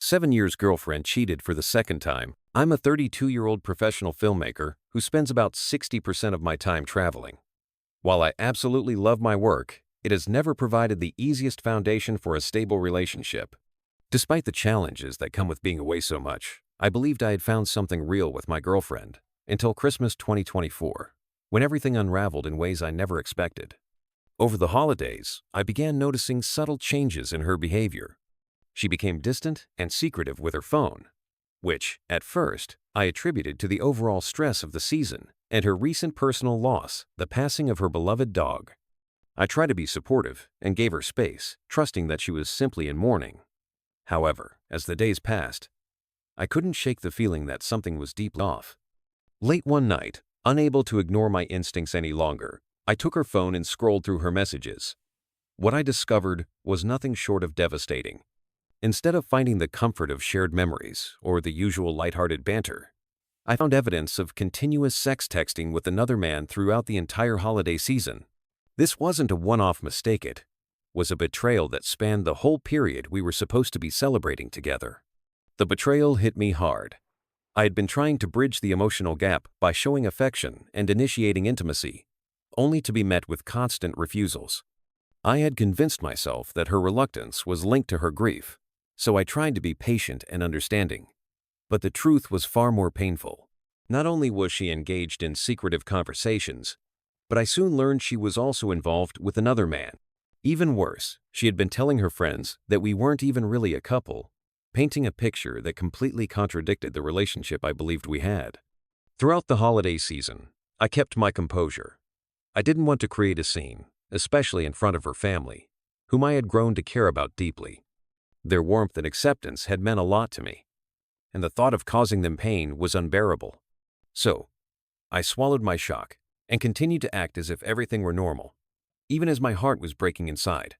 7 years girlfriend cheated for the second time. I'm a 32-year-old professional filmmaker who spends about 60% of my time traveling. While I absolutely love my work, it has never provided the easiest foundation for a stable relationship. Despite the challenges that come with being away so much, I believed I had found something real with my girlfriend until Christmas 2024, when everything unraveled in ways I never expected. Over the holidays, I began noticing subtle changes in her behavior. She became distant and secretive with her phone, which, at first, I attributed to the overall stress of the season and her recent personal loss, the passing of her beloved dog. I tried to be supportive and gave her space, trusting that she was simply in mourning. However, as the days passed, I couldn't shake the feeling that something was deeply off. Late one night, unable to ignore my instincts any longer, I took her phone and scrolled through her messages. What I discovered was nothing short of devastating. Instead of finding the comfort of shared memories or the usual lighthearted banter, I found evidence of continuous sex texting with another man throughout the entire holiday season. This wasn't a one-off mistake, it was a betrayal that spanned the whole period we were supposed to be celebrating together. The betrayal hit me hard. I had been trying to bridge the emotional gap by showing affection and initiating intimacy, only to be met with constant refusals. I had convinced myself that her reluctance was linked to her grief, so I tried to be patient and understanding. But the truth was far more painful. Not only was she engaged in secretive conversations, but I soon learned she was also involved with another man. Even worse, she had been telling her friends that we weren't even really a couple, painting a picture that completely contradicted the relationship I believed we had. Throughout the holiday season, I kept my composure. I didn't want to create a scene, especially in front of her family, whom I had grown to care about deeply. Their warmth and acceptance had meant a lot to me, and the thought of causing them pain was unbearable. So, I swallowed my shock and continued to act as if everything were normal, even as my heart was breaking inside.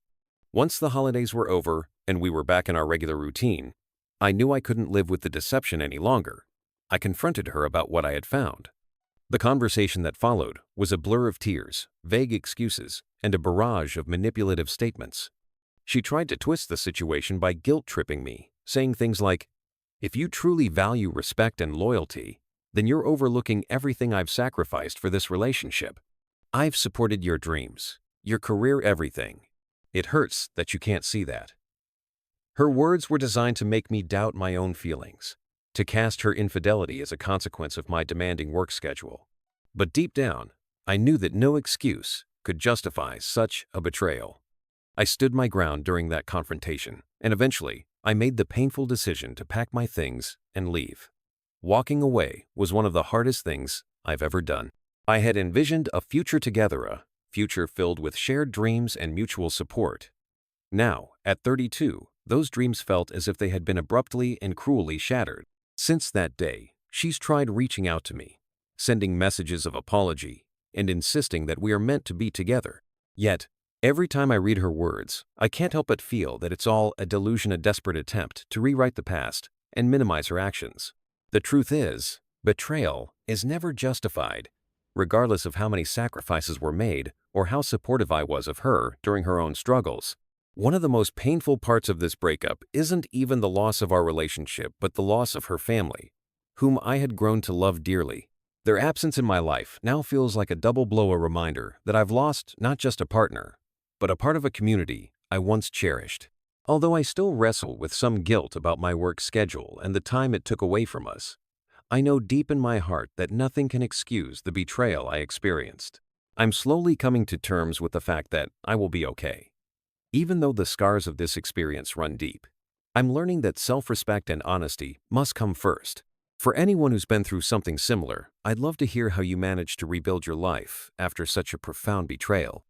Once the holidays were over and we were back in our regular routine, I knew I couldn't live with the deception any longer. I confronted her about what I had found. The conversation that followed was a blur of tears, vague excuses, and a barrage of manipulative statements. She tried to twist the situation by guilt-tripping me, saying things like, "If you truly value respect and loyalty, then you're overlooking everything I've sacrificed for this relationship. I've supported your dreams, your career, everything. It hurts that you can't see that." Her words were designed to make me doubt my own feelings, to cast her infidelity as a consequence of my demanding work schedule. But deep down, I knew that no excuse could justify such a betrayal. I stood my ground during that confrontation, and eventually, I made the painful decision to pack my things and leave. Walking away was one of the hardest things I've ever done. I had envisioned a future together, a future filled with shared dreams and mutual support. Now, at 32, those dreams felt as if they had been abruptly and cruelly shattered. Since that day, she's tried reaching out to me, sending messages of apology, and insisting that we are meant to be together. Yet, every time I read her words, I can't help but feel that it's all a delusion, a desperate attempt to rewrite the past and minimize her actions. The truth is, betrayal is never justified, regardless of how many sacrifices were made or how supportive I was of her during her own struggles. One of the most painful parts of this breakup isn't even the loss of our relationship, but the loss of her family, whom I had grown to love dearly. Their absence in my life now feels like a double blow, a reminder that I've lost not just a partner, but a part of a community I once cherished. Although I still wrestle with some guilt about my work schedule and the time it took away from us, I know deep in my heart that nothing can excuse the betrayal I experienced. I'm slowly coming to terms with the fact that I will be okay. Even though the scars of this experience run deep, I'm learning that self-respect and honesty must come first. For anyone who's been through something similar, I'd love to hear how you managed to rebuild your life after such a profound betrayal.